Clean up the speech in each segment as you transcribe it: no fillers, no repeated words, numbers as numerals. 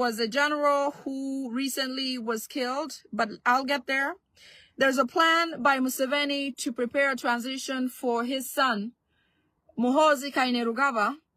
Was a general who recently was killed, but I'll get there. There's a plan by Museveni to prepare a transition for his son, Muhoozi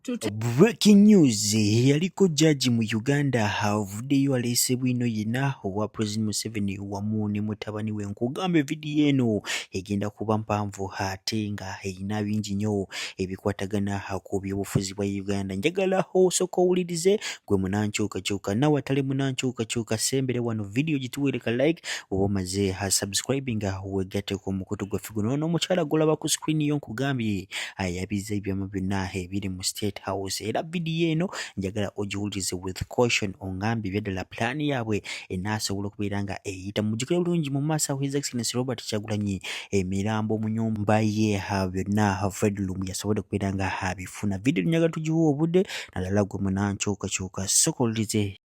to take. Breaking news, yaliko judge mu Uganda havuddeyo aleese bwino yina owa President Museveni wamu ne mutabani we nkugambe video eno egenda kuba mpanvu ate nga erina bingi nnyo ebikwatagana ku byobufuzi bwa Uganda. Njagala osooka owulirize gwe munankyukakyuka nawe atali munankyukakyuka sembere wano video gituweereka like oba omaze subscribing wegatte ku mukutu gwaffe guno n'omukyala golaba ku screen yo nkugambye ayabiza ebyama byonna ebiri mu State House. Era video eno njagala ogiwulirize with caution ongambi byaddala plan yaabwe enaasobola okubeera nga eyita mujjukire bulungi mu maaso His Excellency Robert Kyagulanyi emirambo mu nyumba ye byonna Fred Lumbu yasobodde okubeera nga abifuna. Video njagala tugiwa obudde naddala gwe munankyukakyuka sooka owulirize.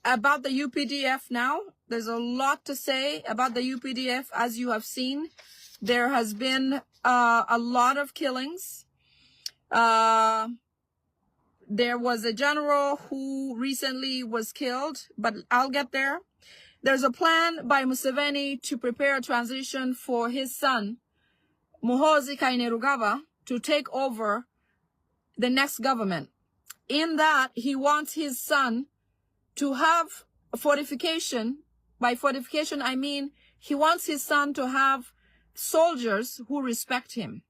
About the UPDF now, there's a lot to say about the UPDF. As you have seen, there has been a lot of killings. There was a general who recently was killed, but I'll get there. There's a plan by Museveni to prepare a transition for his son, Muhoozi to take over the next government. In that, he wants his son to have fortification. By fortification, I mean he wants his son to have soldiers who respect him.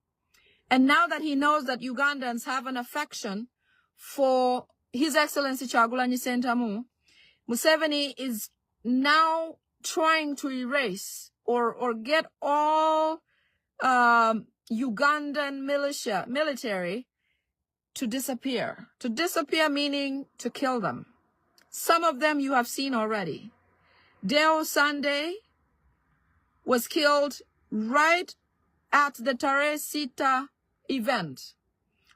And now that he knows that Ugandans have an affection for His Excellency Kyagulanyi Ssentamu, Museveni is now trying to erase or get all Ugandan military to disappear. To disappear meaning to kill them. Some of them you have seen already. Deo Sunday was killed right at the Tare Sita event.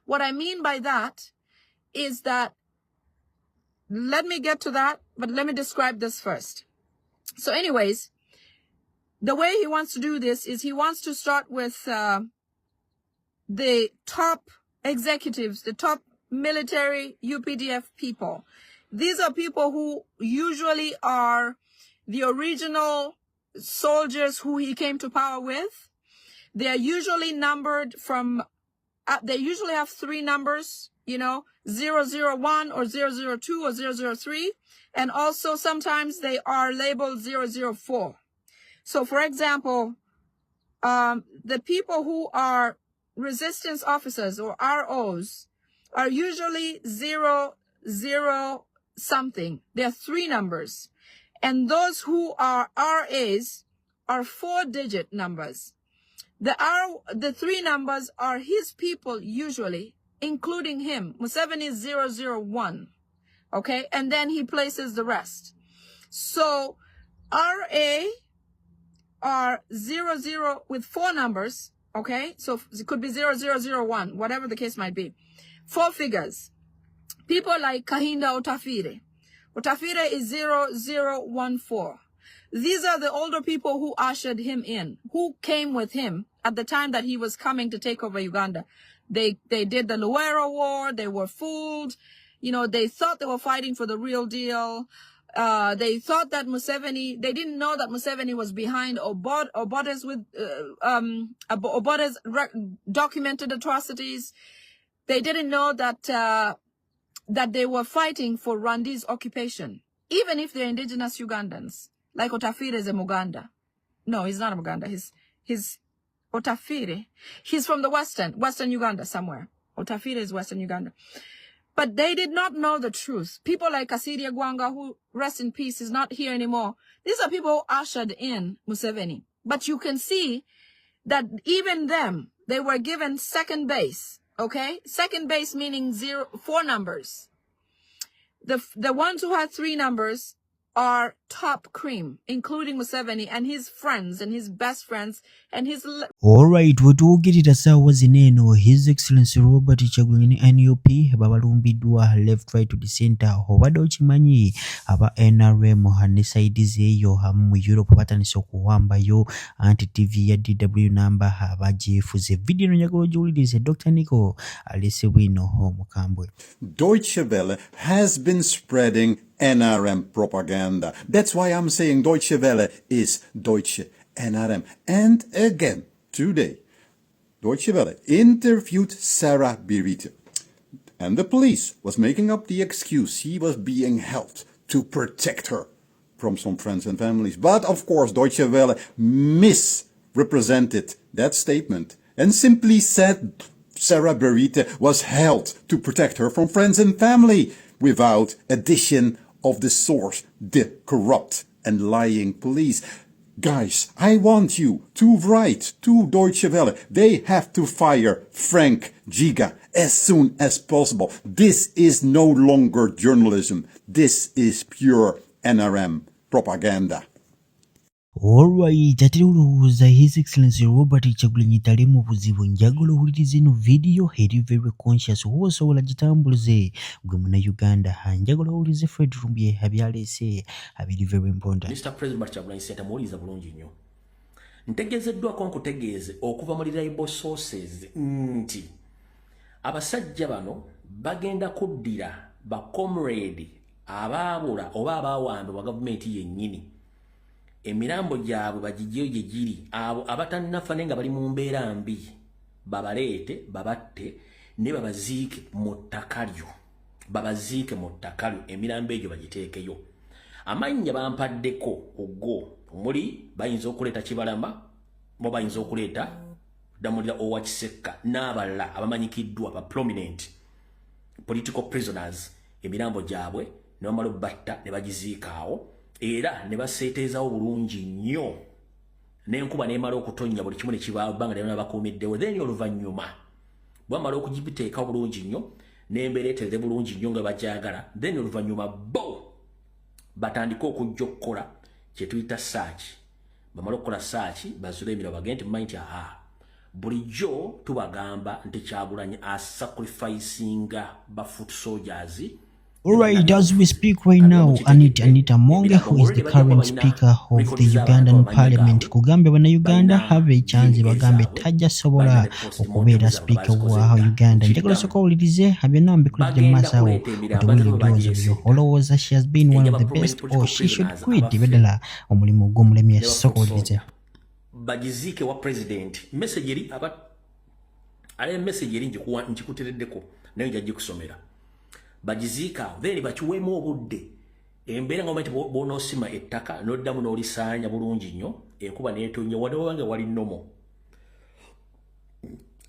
What I mean by that is that, let me get to that, but let me describe this first. So anyways, the way he wants to do this is he wants to start with the top executives, the top military UPDF people. These are people who usually are the original soldiers who he came to power with. They are usually numbered from, they usually have three numbers, you know, 001 or 002 or 003. And also sometimes they are labeled 004. So for example, the people who are resistance officers or ROs are usually 0, 0 something. There are three numbers. And those who are RAs are 4-digit numbers. The three numbers are his people usually, including him. Museveni is 001. Okay? And then he places the rest. So RA are 00 with 4 numbers. Okay? So it could be 0001, whatever the case might be. 4 figures. People like Kahinda Otafire. Otafire is 0014. These are the older people who ushered him in, who came with him at the time that he was coming to take over Uganda. They did the Luwero War. They were fooled. You know, they thought they were fighting for the real deal. They thought that Museveni, they didn't know that Museveni was behind Obote's with, Obote's documented atrocities. They didn't know that, that they were fighting for Rwandi's occupation, even if they're indigenous Ugandans. Like Otafire is a Muganda. No, he's not a Muganda. He's Otafire. He's from the Western Uganda somewhere. Otafire is Western Uganda. But they did not know the truth. People like Kasiria Gwanga, who, rest in peace, is not here anymore. These are people who ushered in Museveni. But you can see that even them, they were given second base. Okay? Second base meaning 4 numbers. The ones who had 3 numbers, are top cream, including Museveni and his friends and his best friends and his... Alright, wetuwogirira ssaawa zineno His Excellency Robert Kyagulanyi NUP babalumbiddwa left right to the center. Obadde okimanyi aba NRM ne sides eyo mu Europe batandise okuwambayo anti-TV ya DW number abagyefuze. Video no njagala ogiwulirize. Dr. Nico alese bwino omukambwe. Deutsche Welle has been spreading NRM propaganda. That's why I'm saying Deutsche Welle is Deutsche NRM. And again, today, Deutsche Welle interviewed Sarah Birite. And the police was making up the excuse he was being held to protect her from some friends and families. But of course, Deutsche Welle misrepresented that statement and simply said Sarah Birite was held to protect her from friends and family without addition of the source, the corrupt and lying police. Guys, I want you to write to Deutsche Welle. They have to fire Frank Giga as soon as possible. This is no longer journalism. This is pure NRM propaganda. Alright, atiri ulowooza His Excellency Robert Kyagulanyi tali mu buzibu. Njagala owulirize ino video eri very conscious wosobola gitambulize gwe Munnayuganda. Njagala owulirize Fred Rumbye abyaleese abiri very important. Mr. President Kyagulanyi Ssentamu muwuliriza bulungi nnyo. Ntegeezeddwako nkutegeeze okuva mu reliable sources nti abasajja bano bagenda kuddira ba comrade abaabula oba abaawambibwa wa gavumenti yennyini. Emirambo gyabwe bagiggyeyo gye giri, abo abatannafa naye nga bali mu mbeera mbi babaleete babatte ne babaziike mu ttaka lyo, babaziike mu ttaka lyo, emirambo egyo bagiteekeyo. Amannya bampaddeko ogwo omuli bayinza okuleeta Kibalama, bo bayinza okuleeta Damulira Owakisekka n'abalala abamanyikiddwa ba prominent political prisoners. Emirambo gyabwe ne bamala obbatta ne bagiziika awo. Era ne baseeteezawo bulungi nnyo n'enkuba n'emala okutonnya buli kimu ne kibanga ne bakuumiddewo. Then oluvannyuma bwamala okugibiteeka bulungi nnyo n'embeera eterere bulungi nnyo nga bagyagala, then oluvannyuma bo batandika okujja okukola kye tuyita search. Bamala okukola search bazula emirabo bagende mumanyi nti bulijjo tubagamba nti Kyagulanyi asacrificinga ba foot soldiers. Alright, as we speak right now, Anita Monge, who is the current speaker of the Ugandan Parliament, kugambye Bannayuganda have a chance bagambe tajja sobola okubeera speaker wa Uganda. Njagala sooka owulirize abyonna mbikuletedde mu maaso awo otuwulire ebirowoozo byo. Olowooza she has been one of the best or she should quit beddala omulimu gw'omulemi. Sooka owulirize. Bagiziike wa president message eri ale message eri njikutereddeko nayo njya gikusomera. Bagiziika then bakiweemu obudde embeera nga bw'onoosima ettaka n'oddamu n'olisaanya bulungi nnyo, enkuba n'etonnya wadde wabanga wali nnomo.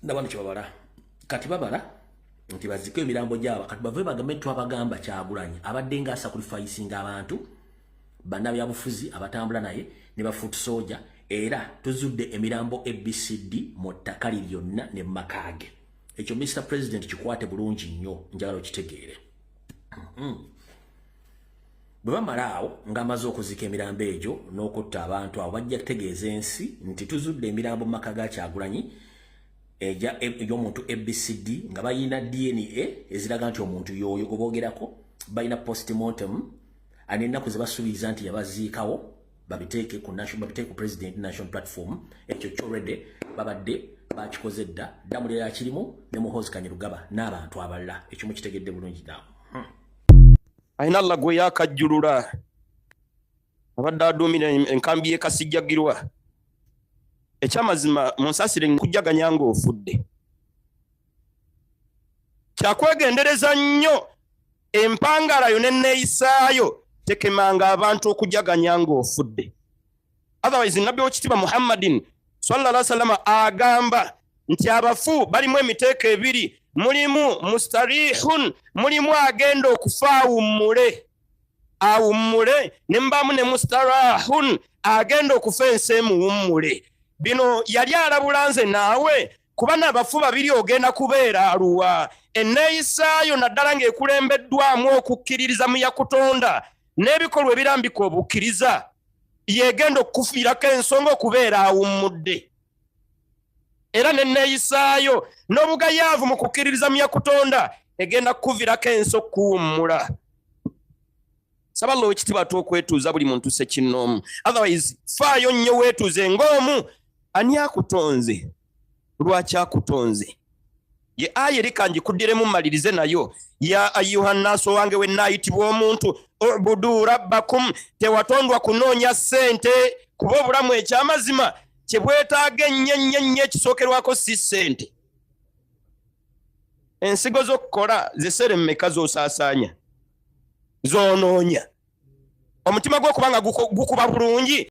Nabano kye babala kati babala nti bazike emirambo gyabo kati bave bagambe twabagamba Kyagulanyi abadde nga sacrificinga abantu bannabyabufuzi abatambula naye ne bafuutu soja, era tuzudde emirambo ABCD mu ttaka lyonna ne makaage. Ekyo Mr. President kikwate bulungi nnyo, njagala okitegeere. Bwe bamala awo ng'amaze okuzika emirambo egyo n'okutta abantu abo bajja kutegeeza ensi nti tuzudde emirambo mu maka ga Kyagulanyi ey'omuntu ABCD nga bayina DNA eziraga nti omuntu y'oyo gwe boogerako, bayina postmortem n'ennaku ze basuubiza nti yabaziikawo babiteeke ku President National Platform. Ekyo ky'olwedde babadde bakikoze dda, Damulira akirimu ne Muhoozi Kanyarugaba n'abantu abalala. Ekyo mukitegedde bulungi naawe. Ayina Allah gwe yakajjulula abadde aduumira enkambi y'e Kasijjagirwa. Ekyamazima mu nsasire nkujjaganya ng'ofudde. Kyakwegendereza nnyo empangalayo n'enneeyisaayo tekemanga abantu okujjaganya ng'ofudde. Otherwise Nabbi w'ekitiibwa Muhammadin sallallahu alaihi wasallam agamba nti abafu balimu emiteeko ebiri, mulimu mustarihun, mulimu agenda okufa awummule, ne mbamu ne mustarahun agenda okufa ensi emuwummule. Bino yali alabula nze naawe kuba n'abafu babiri ogenda kubeera aluwa. Enneeyisaayo naddala ng'ekulembeddwamu okukkiririza mu yakutonda n'ebikolwa ebirambika obukkiriza yegenda okufiirako ensonga okubeera awummudde era nenneeyisaayo n'obugayaavu mu kukkiririza mu Katonda egenda kukuviirako ensi okuwummula. Saba Lwekitiibwa okwetuuza buli muntu ssekinnoomu. Otherwise faayo nnyo weetuuze ng'omu. Ani akutonze? Lwaki akutonze? Ye aya eri kanjikuddiremu mmalirize nayo. Ya ayuha nnaasu wange we nnaayitibwa omuntu ubudu rabbakum, tewatondwa kunoonya ssente kuba obulamu ekyamazima kye bwetaaga ennyo ekisookerwako si ssente. Ensigo z'okukola zesere mmeka z'osaasaanya z'onoonya? Omutima gwo kubanga gukuba bulungi